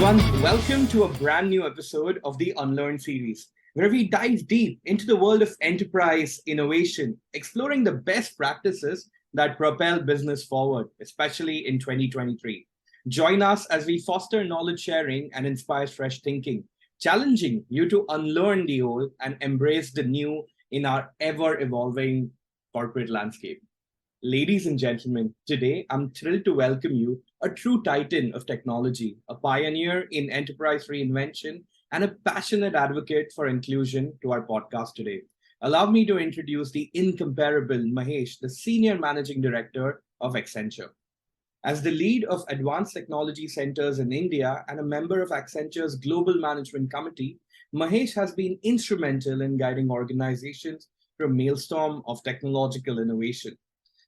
everyone. Welcome to a brand new episode of the Unlearn series, where we dive deep into the world of enterprise innovation, exploring the best practices that propel business forward, especially in 2023. Join us as we foster knowledge sharing and inspire fresh thinking, challenging you to unlearn the old and embrace the new in our ever evolving corporate landscape. Ladies and gentlemen, today I'm thrilled to welcome you, a true titan of technology, a pioneer in enterprise reinvention, and a passionate advocate for inclusion to our podcast today. Allow me to introduce the incomparable Mahesh, the Senior Managing Director of Accenture. As the lead of advanced technology centers in India and a member of Accenture's Global Management Committee, Mahesh has been instrumental in guiding organizations through a maelstrom of technological innovation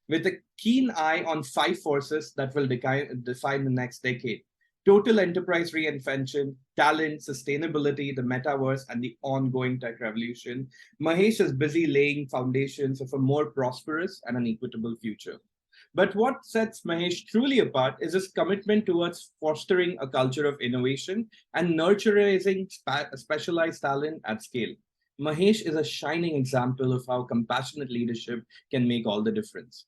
with a keen eye on five forces that will define the next decade: total enterprise reinvention, talent, sustainability, the metaverse, and the ongoing tech revolution. Mahesh is busy laying foundations of a more prosperous and an equitable future. But what sets Mahesh truly apart is his commitment towards fostering a culture of innovation and nurturing specialized talent at scale. Mahesh is a shining example of how compassionate leadership can make all the difference.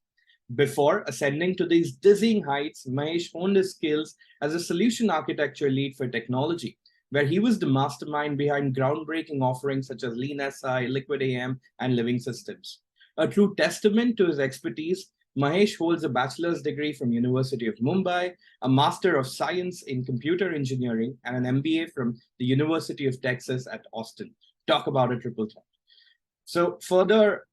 Before ascending to these dizzying heights, Mahesh honed his skills as a solution architecture lead for technology, where he was the mastermind behind groundbreaking offerings such as Lean SI, Liquid AM, and Living Systems. A true testament to his expertise, Mahesh holds a bachelor's degree from University of Mumbai, a master of science in computer engineering, and an MBA from the University of Texas at Austin. Talk about a triple threat.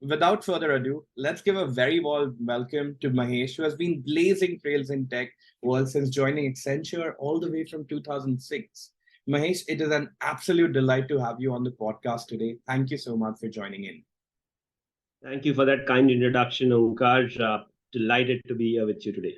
Without further ado, let's give a very warm welcome to Mahesh, who has been blazing trails in tech world since joining Accenture all the way from 2006. Mahesh, it is an absolute delight to have you on the podcast today. Thank you so much for joining in. Thank you for that kind introduction, Omkar. Delighted to be here with you today.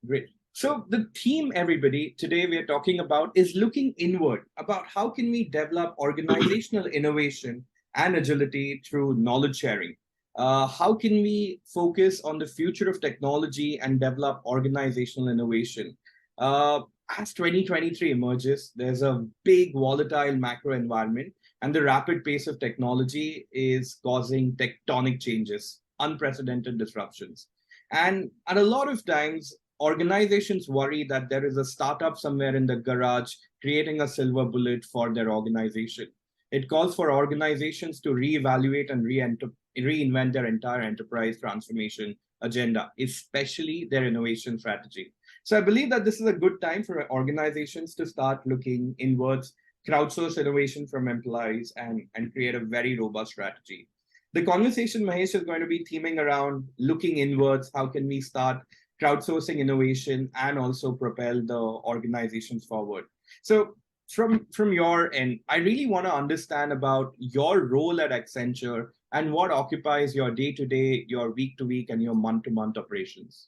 Great. So the theme, everybody, today we are talking about is looking inward about how can we develop organizational innovation and agility through knowledge sharing. How can we focus on the future of technology and develop organizational innovation? As 2023 emerges, there's a big volatile macro environment, and the rapid pace of technology is causing tectonic changes, unprecedented disruptions. And a lot of times, organizations worry that there is a startup somewhere in the garage creating a silver bullet for their organization. It calls for organizations to reevaluate and reinvent their entire enterprise transformation agenda, especially their innovation strategy. So I believe that this is a good time for organizations to start looking inwards, crowdsource innovation from employees, and create a very robust strategy. The conversation, Mahesh, is going to be theming around looking inwards. How can we start crowdsourcing innovation and also propel the organizations forward? So from your end, I really want to understand about your role at Accenture and what occupies your day-to-day, your week-to-week, and your month-to-month operations.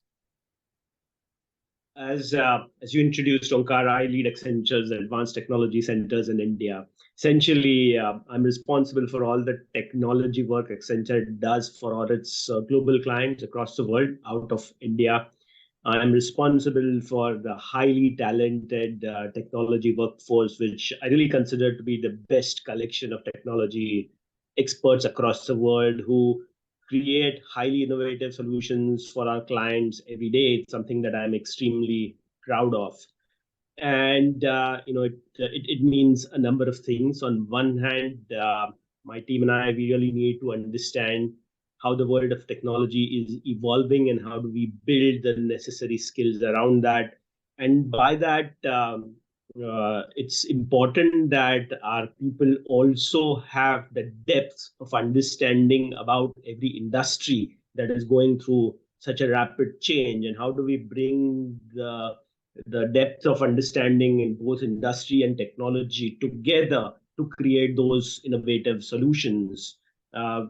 As you introduced, Omkar, I lead Accenture's advanced technology centers in India. Essentially, I'm responsible for all the technology work Accenture does for all its global clients across the world out of India. I'm responsible for the highly talented technology workforce, which I really consider to be the best collection of technology experts across the world who create highly innovative solutions for our clients every day. It's something that I'm extremely proud of. And it means a number of things. On one hand, my team and I, we really need to understand how the world of technology is evolving and how do we build the necessary skills around that. And by that, it's important that our people also have the depth of understanding about every industry that is going through such a rapid change, and how do we bring the depth of understanding in both industry and technology together to create those innovative solutions.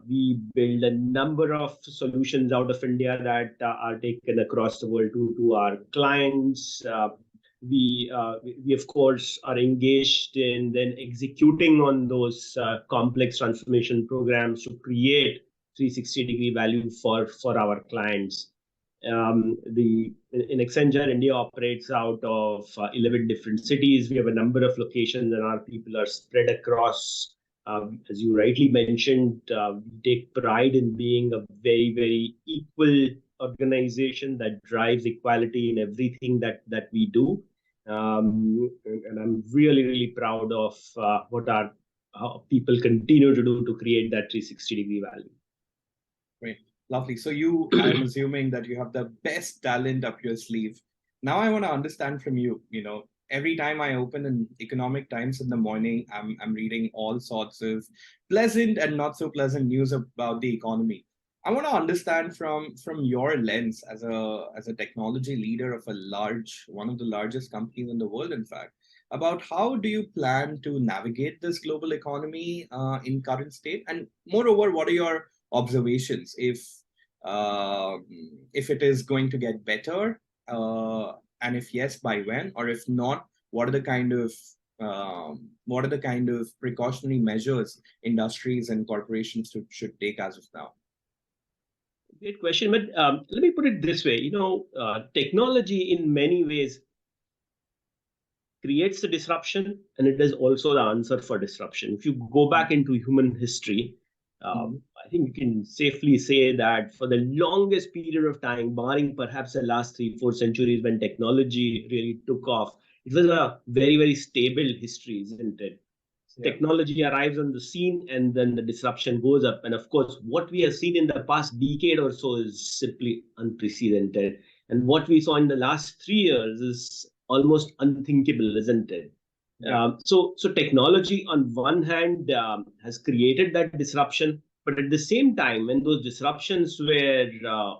We build a number of solutions out of India that are taken across the world to our clients. We of course are engaged in then executing on those complex transformation programs to create 360-degree value for our clients. In Accenture, India operates out of 11 different cities. We have a number of locations, and our people are spread across. As you rightly mentioned, we take pride in being a very, very equal organization that drives equality in everything that we do. And I'm really, really proud of what our how people continue to do to create that 360-degree value. Great. Lovely. So I'm assuming that you have the best talent up your sleeve. Now I want to understand from you, every time I open an Economic Times in the morning, I'm reading all sorts of pleasant and not so pleasant news about the economy. I want to understand from your lens as a technology leader of one of the largest companies in the world, in fact, about how do you plan to navigate this global economy in current state, and moreover, what are your observations if it is going to get better, and if yes, by when, or if not, what are the kind of precautionary measures industries and corporations should take as of now? Great question, but let me put it this way. Technology in many ways creates the disruption, and it is also the answer for disruption. If you go back into human history, I think you can safely say that for the longest period of time, barring perhaps the last 3-4 centuries when technology really took off, it was a very, very stable history, isn't it? Yeah. Technology arrives on the scene and then the disruption goes up. And of course, what we have seen in the past decade or so is simply unprecedented. And what we saw in the last 3 years is almost unthinkable, isn't it? Yeah. So technology on one hand has created that disruption, but at the same time, when those disruptions were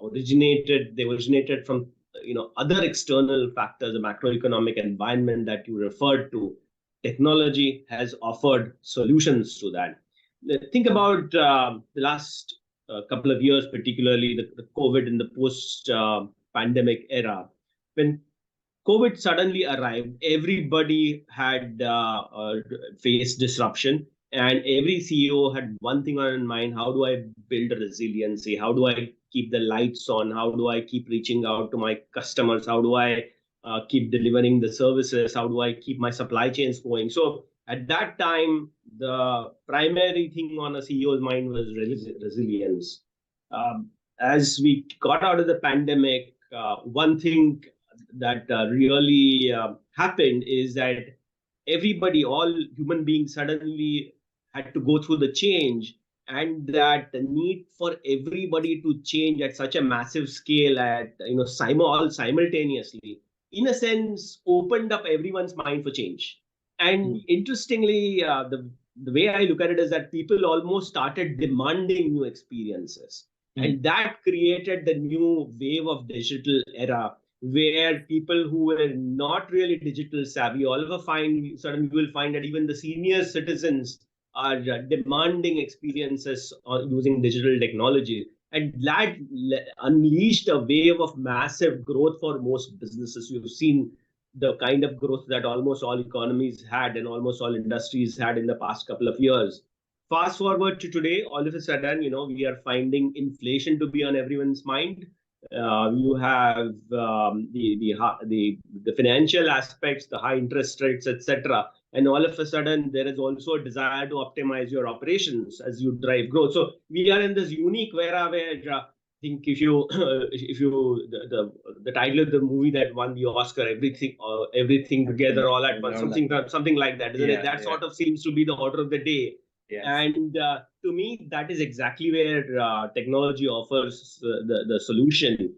originated from other external factors, the macroeconomic environment that you referred to. Technology has offered solutions to that. Think about the last couple of years, particularly the COVID and the post-pandemic era. When COVID suddenly arrived, everybody had faced disruption, and every CEO had one thing on mind: how do I build a resiliency? How do I keep the lights on? How do I keep reaching out to my customers? How do I keep delivering the services? How do I keep my supply chains going? So at that time, the primary thing on a CEO's mind was resilience. As we got out of the pandemic, one thing that really happened is that all human beings suddenly had to go through the change, and that the need for everybody to change at such a massive scale all simultaneously, in a sense, opened up everyone's mind for change. And interestingly, the way I look at it is that people almost started demanding new experiences. And that created the new wave of digital era, where people who were not really digital savvy, suddenly you will find that even the senior citizens are demanding experiences using digital technology. And that unleashed a wave of massive growth for most businesses. You've seen the kind of growth that almost all economies had and almost all industries had in the past couple of years. Fast forward to today, all of a sudden, we are finding inflation to be on everyone's mind. You have the financial aspects, the high interest rates, etc. And all of a sudden, there is also a desire to optimize your operations as you drive growth. So we are in this unique era where I think if you the title of the movie that won the Oscar, everything together all at once, something like that, isn't it? That sort of seems to be the order of the day. Yes. And to me, that is exactly where technology offers the solution.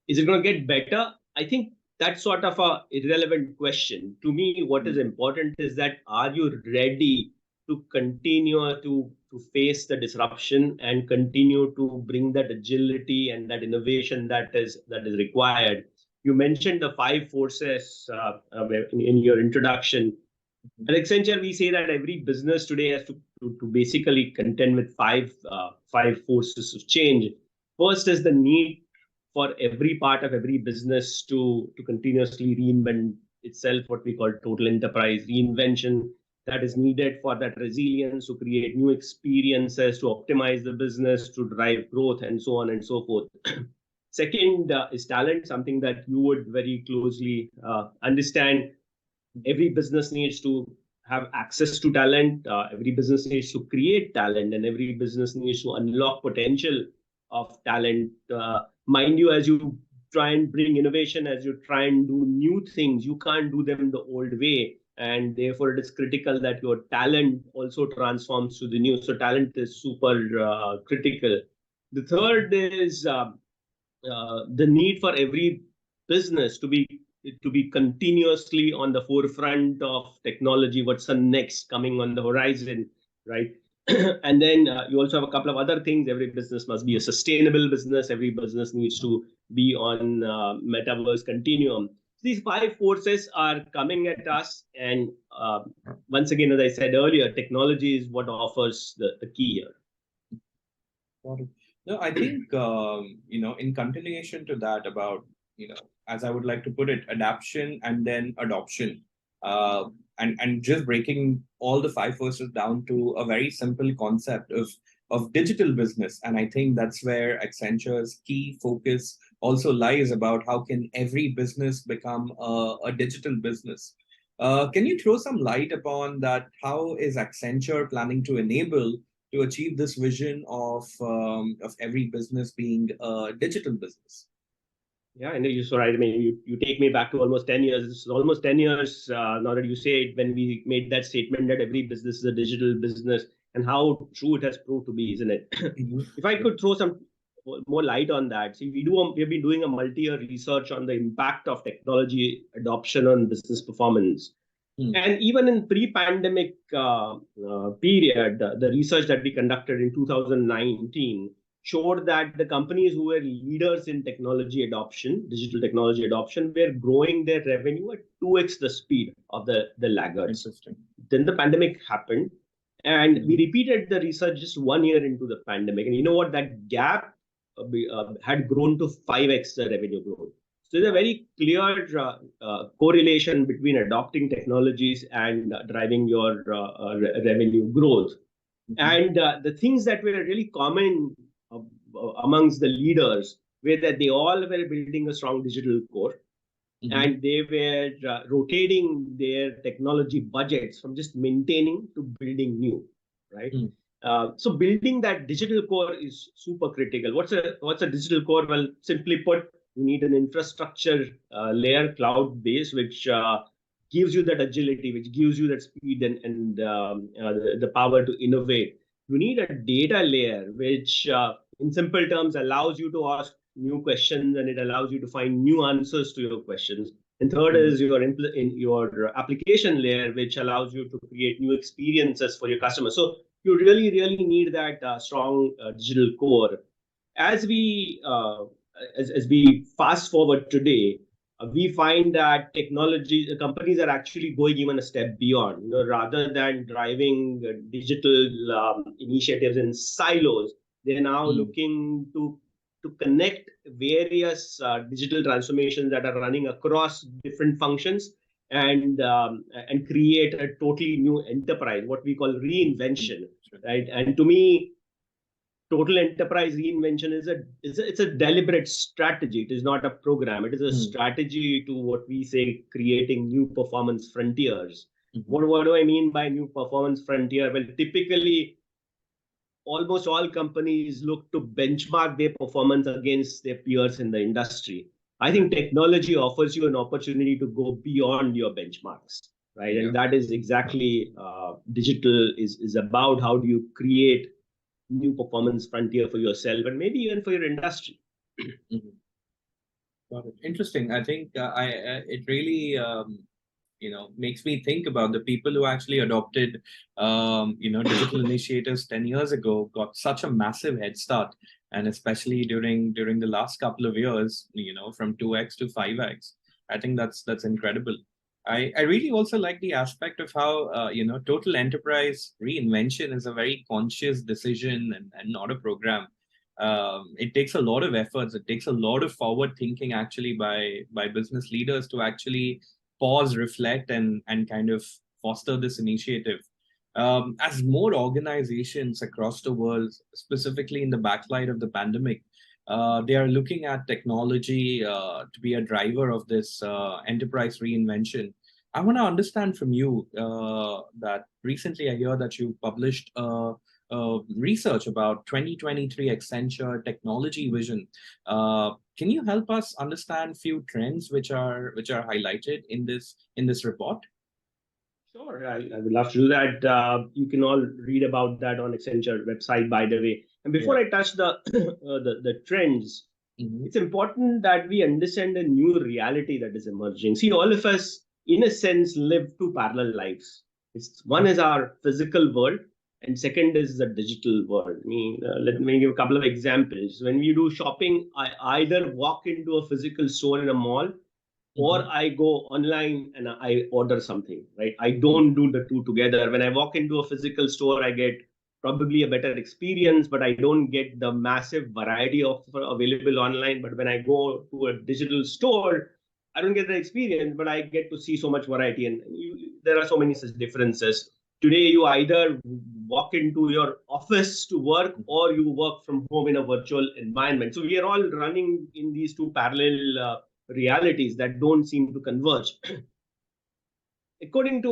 Is it going to get better? I think that's sort of a irrelevant question. To me, what is important is that, are you ready to continue to face the disruption and continue to bring that agility and that innovation that is required? You mentioned the 5 forces in your introduction. At Accenture, we say that every business today has to basically contend with five forces of change. First is the need for every part of every business to continuously reinvent itself, what we call total enterprise reinvention, that is needed for that resilience, to create new experiences, to optimize the business, to drive growth, and so on and so forth. Second is talent, something that you would very closely understand. Every business needs to have access to talent. Every business needs to create talent, and every business needs to unlock potential of talent. Mind you, as you try and bring innovation, as you try and do new things, you can't do them the old way. And therefore, it is critical that your talent also transforms to the new. So, talent is super critical. The third is the need for every business to be continuously on the forefront of technology. What's the next coming on the horizon, right? And then you also have a couple of other things. Every business must be a sustainable business. Every business needs to be on metaverse continuum. These five forces are coming at us, and once again, as I said earlier, technology is what offers the key here. Got it. No, I think in continuation to that, about as I would like to put it, adaptation and then adoption, and just breaking all the five forces down to a very simple concept of digital business. And I think that's where Accenture's key focus also lies, about how can every business become a digital business. Can you throw some light upon that? How is Accenture planning to enable to achieve this vision of every business being a digital business? Yeah, and you're so right. I mean, you take me back to almost 10 years. It's almost 10 years now that you say it, when we made that statement that every business is a digital business, and how true it has proved to be, isn't it? Mhm. If I could throw some more light on that. See, we've been doing a multi-year research on the impact of technology adoption on business performance. Mm. And even in pre-pandemic period, the research that we conducted in 2019 showed that the companies who were leaders in technology adoption, digital technology adoption, were growing their revenue at 2x the speed of the laggards. Interesting. Then the pandemic happened, and we repeated the research just 1 year into the pandemic. And you know what? That gap had grown to 5x the revenue growth. So there's a very clear correlation between adopting technologies and driving your revenue growth. Mhm. And the things that were really common amongst the leaders were that they all were building a strong digital core, Mhm. and they were rotating their technology budgets from just maintaining to building new, right? Mm. So building that digital core is super critical. What's a digital core? Well, simply put, you need an infrastructure layer, cloud base, which gives you that agility, which gives you that speed and the power to innovate. You need a data layer, which in simple terms allows you to ask new questions, and it allows you to find new answers to your questions. And third Mhm. is your application layer, which allows you to create new experiences for your customers. So you really, really need that strong digital core. As we fast forward today, we find that technology companies are actually going even a step beyond. Rather than driving digital initiatives in silos, they're now Mm. looking to connect various digital transformations that are running across different functions, and create a totally new enterprise, what we call reinvention, Sure. right? And to me, total enterprise reinvention it's a deliberate strategy. It is not a program. It is a Mm. strategy to what we say creating new performance frontiers. Mhm. What do I mean by new performance frontier? Well, typically almost all companies look to benchmark their performance against their peers in the industry. I think technology offers you an opportunity to go beyond your benchmarks, right? Yeah. And that is exactly digital is about. How do you create new performance frontier for yourself and maybe even for your industry? Mhm. Got it. Interesting. I think it really makes me think about the people who actually adopted digital initiatives 10 years ago, got such a massive head start, and especially during the last couple of years, from 2x to 5x. I think that's incredible. I really also like the aspect of how total enterprise reinvention is a very conscious decision, and not a program. It takes a lot of efforts. It takes a lot of forward thinking actually by business leaders to actually pause, reflect, and kind of foster this initiative. As more organizations across the world, specifically in the backlight of the pandemic, They are looking at technology to be a driver of this enterprise reinvention. I want to understand from you that recently I hear that you published research about 2023 Accenture technology vision. Can you help us understand few trends which are highlighted in this report? Sure, I would love to do that. You can all read about that on Accenture website, by the way. And before Yeah. I touch the the trends, Hmm. it's important that we understand a new reality that is emerging. See, all of us, in a sense, live two parallel lives. One is our physical world, and second is the digital world. Let me give a couple of examples. When we do shopping, I either walk into a physical store in a mall, or Hmm. I go online and I order something, right? I don't do the two together. When I walk into a physical store, I get probably a better experience, but I don't get the massive variety of available online. But when I go to a digital store, I don't get the experience, but I get to see so much variety. And there are so many such differences. Today, you either walk into your office to work or you work from home in a virtual environment. So we are all running in these two parallel realities that don't seem to converge. According to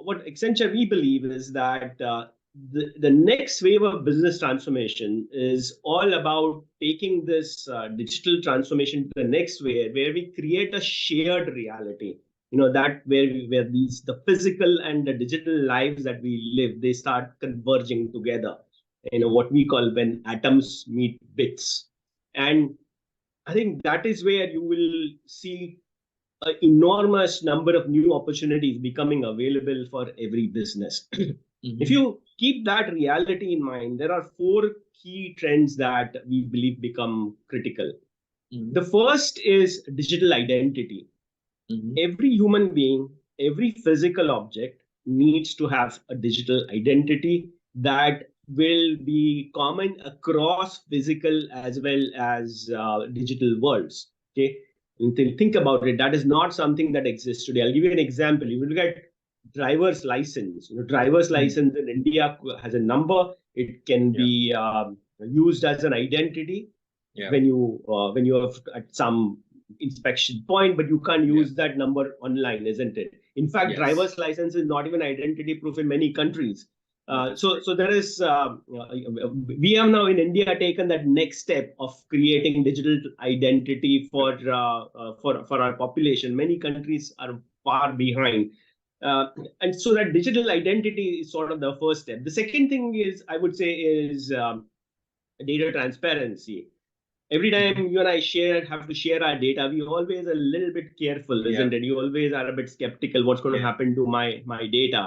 what Accenture we believe is that the next wave of business transformation is all about taking this digital transformation to the next wave, where we create a shared reality. That where these the physical and the digital lives that we live, they start converging together. What we call when atoms meet bits. And I think that is where you will see an enormous number of new opportunities becoming available for every business. If Hmm. you keep that reality in mind, there are four key trends that we believe become critical. Hmm. The first is digital identity. Hmm. Every human being, every physical object needs to have a digital identity that will be common across physical as well as digital worlds. Okay, and think about it. That is not something that exists today. I'll give you an example. You will look at driver's license. Driver's Hmm. license in India has a number. It can Yeah. be used as an identity Yeah. when you have at some inspection point, but you can't Yeah. use that number online, isn't it? In fact, Yes. driver's license is not even identity proof in many countries. That uh, is so true. so there is we have now in India taken that next step of creating digital identity for our population. Many countries are far behind. uh, and so that digital identity is sort of the first step. The second thing is, I would say, is data transparency. Every Hmm. time you and I have to share our data, we always a little bit careful, Yeah. isn't it? You always are a bit skeptical what's going to Yeah. happen to my data.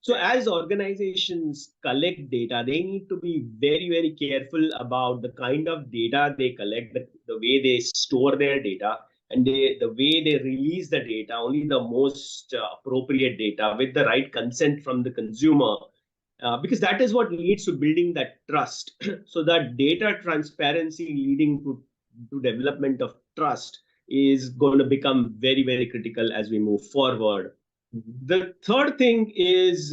So Yeah. as organizations collect data, they need to be very, very careful about the kind of data they collect, the way they store their data, and the way they release the data, only the most appropriate data with the right consent from the consumer, because that is what leads to building that trust. So that data transparency leading to development of trust is going to become very, very critical as we move forward. Hmm. The third thing is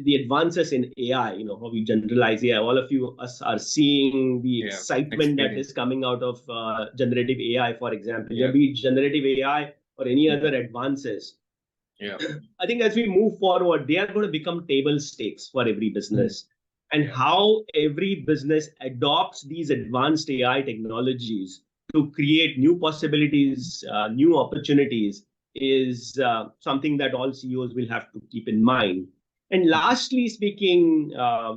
the advances in AI. How we generalize AI. All of you us are seeing the Yeah. excitement that Experience. is coming out of generative AI, for example. Yeah. Be it generative AI or any Hmm. other advances, Yeah. I think as we move forward, they are going to become table stakes for every Hmm. business. And Yeah. how every business adopts these advanced AI technologies to create new possibilities, new opportunities, is something that all CEOs will have to keep in mind. And Hmm. lastly, speaking,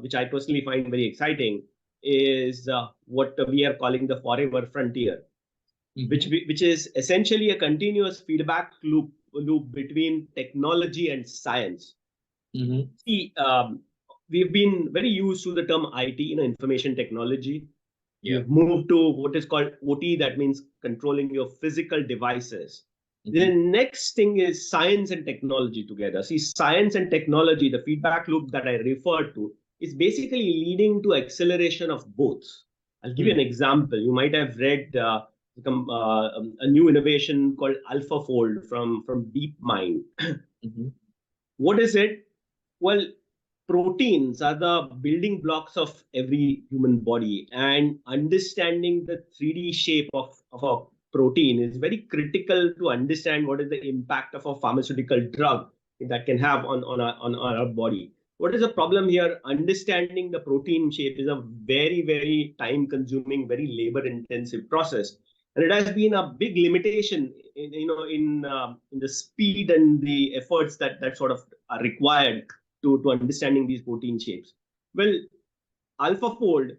which I personally find very exciting, is what we are calling the forever frontier, which Hmm. which is essentially a continuous feedback loop between technology and science. Hmm. See, we've been very used to the term IT, information technology. Yeah. We've moved to what is called OT, that means controlling your physical devices. The Hmm. next thing is science and technology together. See, science and technology, the feedback loop that I referred to, is basically leading to acceleration of both. I'll give you Hmm. an example. You might have read a new innovation called AlphaFold from DeepMind. Hmm. What is it? Well, proteins are the building blocks of every human body, and understanding the 3D shape of a protein is very critical to understand what is the impact of a pharmaceutical drug that can have on our body. What is the problem here? Understanding the protein shape is a very, very time consuming, very labor intensive process. And it has been a big limitation in the speed and the efforts that sort of are required to understanding these protein shapes. Well, AlphaFold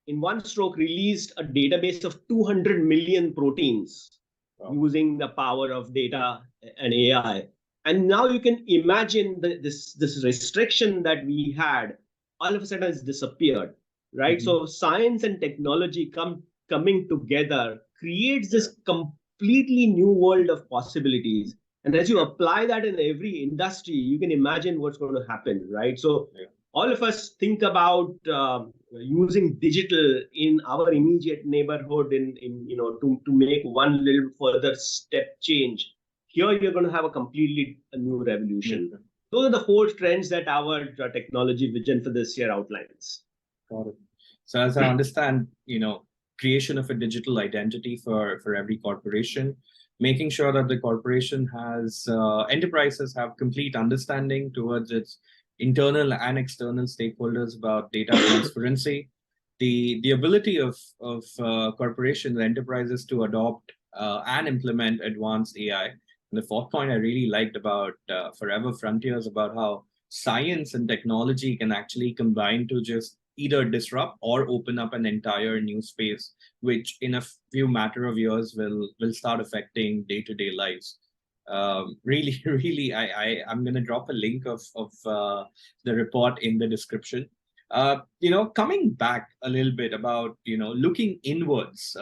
in one stroke released a database of 200 million proteins. Wow. Using the power of data and AI. And now you can imagine this restriction that we had all of a sudden has disappeared, right? Mm-hmm. So science and technology coming together creates this completely new world of possibilities. And as you apply that in every industry, you can imagine what's going to happen, right? So all of us think about using digital in our immediate neighborhood to make one little further step change. Here you're going to have a completely new revolution. Mm-hmm. Those are the 4 trends that our technology vision for this year outlines. Got it. So as I understand, creation of a digital identity for every corporation, making sure that the corporation has enterprises have complete understanding towards its internal and external stakeholders about data transparency, the ability of corporations, enterprises to adopt and implement advanced AI. And the 4th point I really liked about Forever Frontiers, about how science and technology can actually combine to just either disrupt or open up an entire new space, which in a few matter of years will start affecting day-to-day lives. Really, really, I'm going to drop a link of the report in the description. Coming back a little bit about, looking inwards,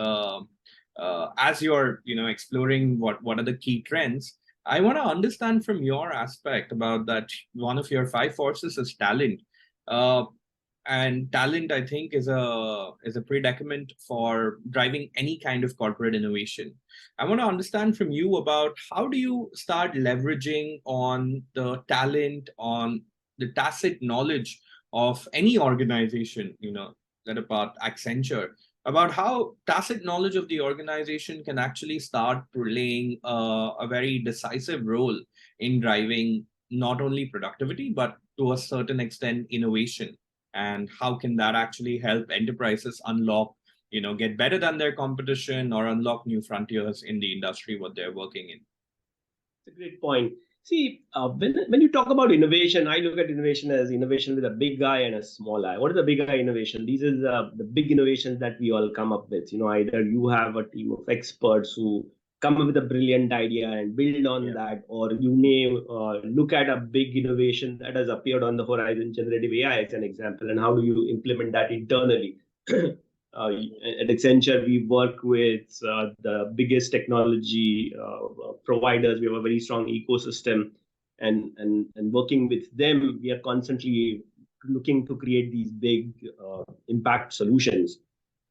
as you're, exploring what are the key trends, I want to understand from your aspect about that. One of your 5 forces is talent. And talent, I think, is a predicament for driving any kind of corporate innovation. I want to understand from you about how do you start leveraging on the talent, on the tacit knowledge of any organization, that about Accenture, about how tacit knowledge of the organization can actually start playing a very decisive role in driving not only productivity, but to a certain extent, innovation. And how can that actually help enterprises unlock, get better than their competition or unlock new frontiers in the industry, what they're working in? It's a great point. See, when you talk about innovation, I look at innovation as innovation with a big I and a small I. What is the big I innovation? These are the big innovations that we all come up with. Either you have a team of experts who come up with a brilliant idea and build on that, or you may look at a big innovation that has appeared on the horizon, generative AI as an example, and how do you implement that internally? At Accenture, we work with the biggest technology providers. We have a very strong ecosystem, and working with them, we are constantly looking to create these big impact solutions.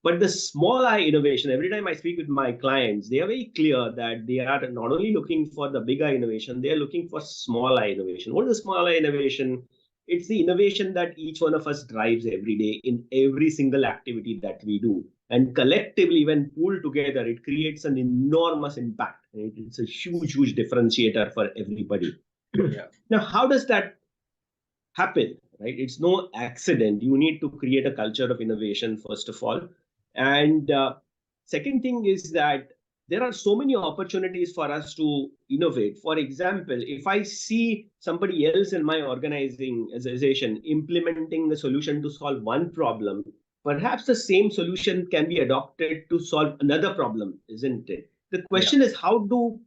But the small I innovation, every time I speak with my clients, they are very clear that they are not only looking for the big I innovation, they are looking for small I innovation. What is the small I innovation? It's the innovation that each one of us drives every day in every single activity that we do. And collectively, when pulled together, it creates an enormous impact. It's a huge, huge differentiator for everybody. Yeah. Now, how does that happen? Right? It's no accident. You need to create a culture of innovation, first of all. And second thing is that there are so many opportunities for us to innovate. For example, if I see somebody else in my organization implementing a solution to solve one problem, perhaps the same solution can be adopted to solve another problem, isn't it? The question is, how do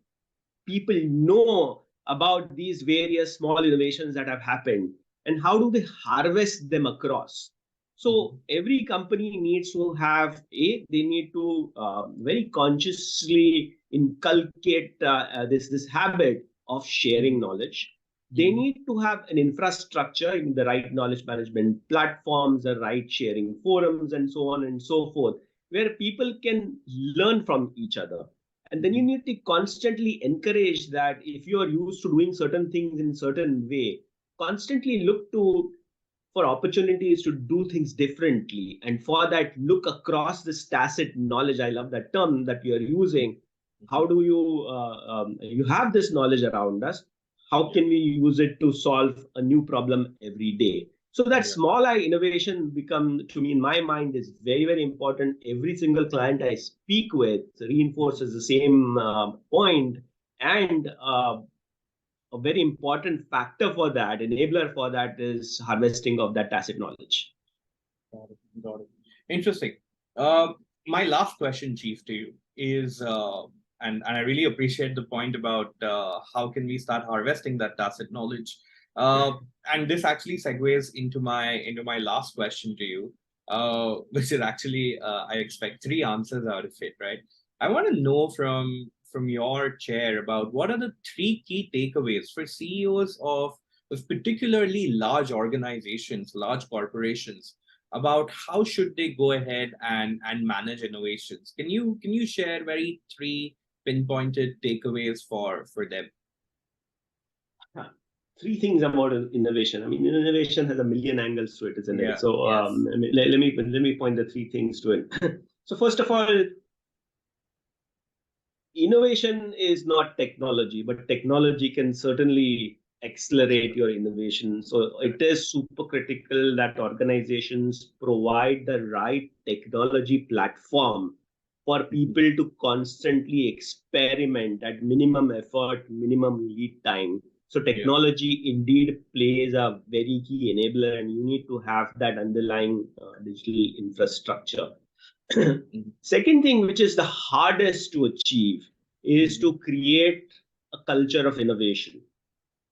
people know about these various small innovations that have happened, and how do they harvest them across? So every company needs to have they need to very consciously inculcate this habit of sharing knowledge. They need to have an infrastructure in the right knowledge management platforms, the right sharing forums, and so on and so forth, where people can learn from each other. And then you need to constantly encourage that if you are used to doing certain things in a certain way, constantly look to for opportunities to do things differently. And for that, look across this tacit knowledge. I love that term that you're using. How do you have this knowledge around us? How can we use it to solve a new problem every day? So that Yeah. small I innovation become, to me, in my mind, is very, very important. Every single client I speak with reinforces the same point. And a very important factor for that, enabler for that, is harvesting of that tacit knowledge. Got it. Got it. Interesting. Uh, my last question, Chief, to you is, and I really appreciate the point about how can we start harvesting that tacit knowledge. Uh, and this actually segues into my last question to you, which is actually I expect three answers out of it, right? I want to know from your chair about what are the three key takeaways for CEOs of particularly large organizations, large corporations, about how should they go ahead and manage innovations. Can you share very three pinpointed takeaways for them? Huh. Three things about innovation. I mean, innovation has a million angles to it, isn't it? Yeah. So Yes. I mean, let me point the three things to it. So first of all, innovation is not technology, but technology can certainly accelerate your innovation. So it is super critical that organizations provide the right technology platform for people to constantly experiment at minimum effort, minimum lead time. So Yeah. technology indeed plays a very key enabler, and you need to have that underlying digital infrastructure. Mhm. Second thing, which is the hardest to achieve, is Mhm. to create a culture of innovation.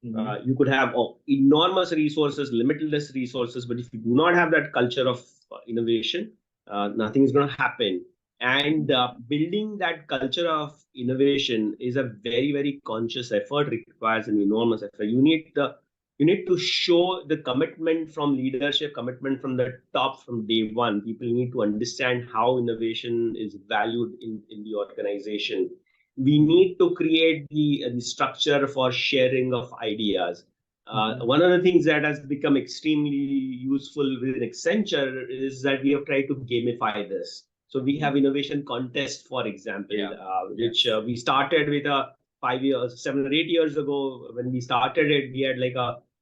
Mhm. You could have enormous resources, limitless resources, but if you do not have that culture of innovation, nothing is going to happen. And building that culture of innovation is a very, very conscious effort, requires an enormous effort. You need to show the commitment from leadership, commitment from the top from day one. People need to understand how innovation is valued in the organization. We need to create the structure for sharing of ideas. Mhm. One of the things that has become extremely useful within Accenture is that we have tried to gamify this. So we have Mhm. innovation contest, for example, Yeah. which Yes. we started with 5 years, 7 or 8 years ago. When we started it, we had like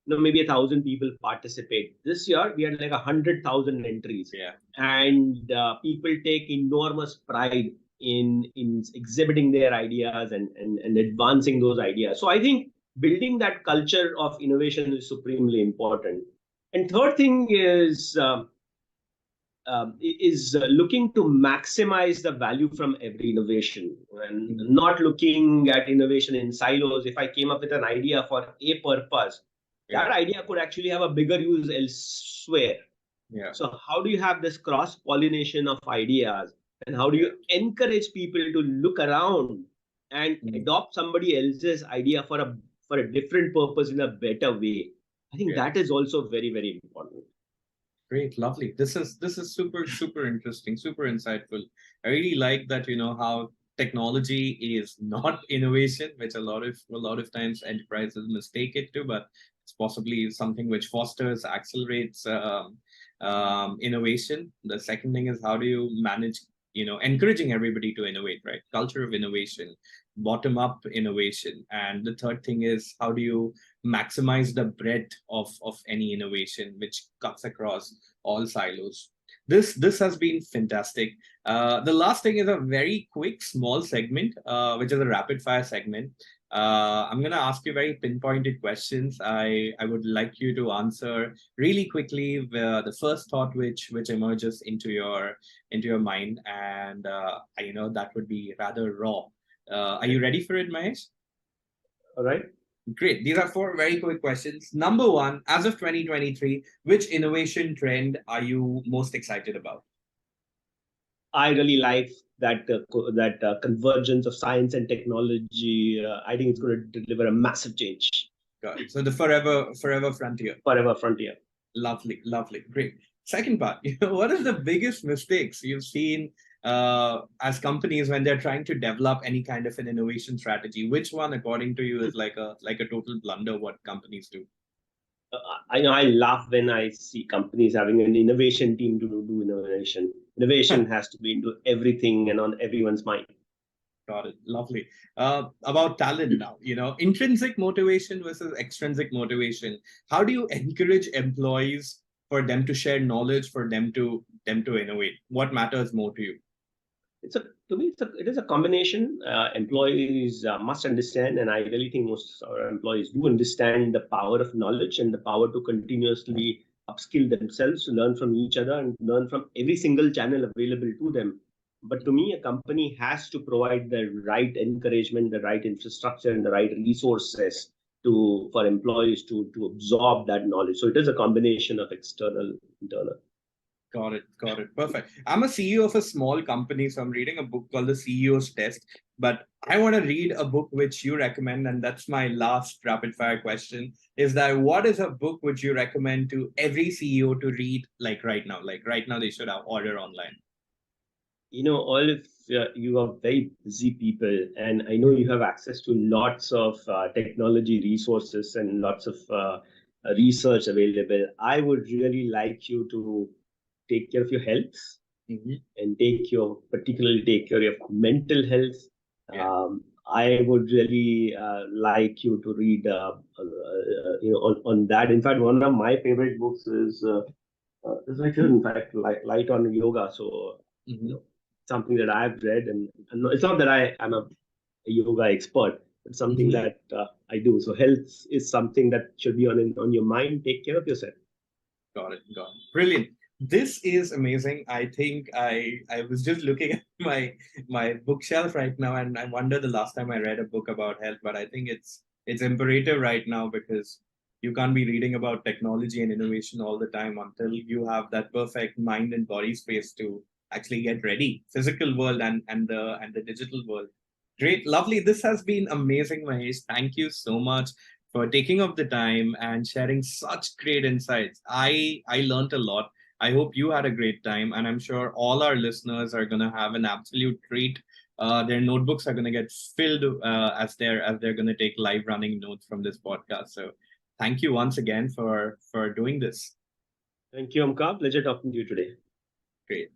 maybe 1,000 people participate. This year we had like 100,000 entries, Yeah. and people take enormous pride in exhibiting their ideas and advancing those ideas. So I think building that culture of innovation is supremely important. And third thing is looking to maximize the value from every innovation and Mhm. not looking at innovation in silos. If I came up with an idea for a purpose, that Yeah. idea could actually have a bigger use elsewhere. Yeah. So how do you have this cross pollination of ideas, and how do Yeah. you encourage people to look around and Mhm. adopt somebody else's idea for a different purpose in a better way? I think Yeah. that is also very, very important. Great, lovely. This is super interesting, super insightful. I really like that, how technology is not innovation, which a lot of times enterprises mistake it to, but it's possibly something which fosters, accelerates innovation. The second thing is how do you manage, encouraging everybody to innovate, right? Culture of innovation, bottom up innovation, and the third thing is how do you maximize the breadth of any innovation which cuts across all silos. This has been fantastic. The last thing is a very quick small segment, which is a rapid fire segment. I'm gonna ask you very pinpointed questions. I would like you to answer really quickly the first thought which emerges into your mind, and that would be rather raw. Are you Okay. ready for it, Mahesh? All right. Great. These are four very quick questions. Number one, as of 2023, which innovation trend are you most excited about? I really like that convergence of science and technology. I think it's going to deliver a massive change. Got it. So the forever frontier. Forever frontier. Lovely, lovely, great. Second part, what are the biggest mistakes you've seen as companies when they're trying to develop any kind of an innovation strategy? Which one, according to you, is like a total blunder? What companies do? I know I laugh when I see companies having an innovation team to do innovation. Innovation has to be into everything and on everyone's mind. Got it. Lovely. About talent now, intrinsic motivation versus extrinsic motivation. How do you encourage employees for them to share knowledge, for them to innovate? What matters more to you? It's a to me it is a combination. Employees must understand, and I really think most of our employees do understand the power of knowledge and the power to continuously upskill themselves, to learn from each other and learn from every single channel available to them. But to me, a company has to provide the right encouragement, the right infrastructure, and the right resources to for employees to absorb that knowledge. So it is a combination of external, internal. Got it. Got it. Perfect. I'm a CEO of a small company, so I'm reading a book called The CEO's Test. But I want to read a book which you recommend, and that's my last rapid fire question. Is that what is a book which you recommend to every CEO to read like right now? Like right now, they should have order online. All of you are very busy people, and I know you have access to lots of technology resources and lots of research available. I would really like you to take care of your health Mhm. and particularly take care of your mental health. Yeah. I would really like you to read, on that. In fact, one of my favorite books is actually, in fact, light on yoga. So, you Mhm. know, something that I've read, and it's not that I'm a yoga expert, but something Mhm. that I do. So, health is something that should be on your mind. Take care of yourself. Got it. Got it. Brilliant. This is amazing. I think I was just looking at my bookshelf right now, and I wonder the last time I read a book about health. But I think it's imperative right now because you can't be reading about technology and innovation all the time until you have that perfect mind and body space to actually get ready, physical world and the digital world. Great, lovely. This has been amazing, Mahesh. Thank you so much for taking up the time and sharing such great insights. I learned a lot. I hope you had a great time, and I'm sure all our listeners are gonna have an absolute treat. Their notebooks are gonna get filled as they're gonna take live running notes from this podcast. So, thank you once again for doing this. Thank you, Amka. Pleasure talking to you today. Great.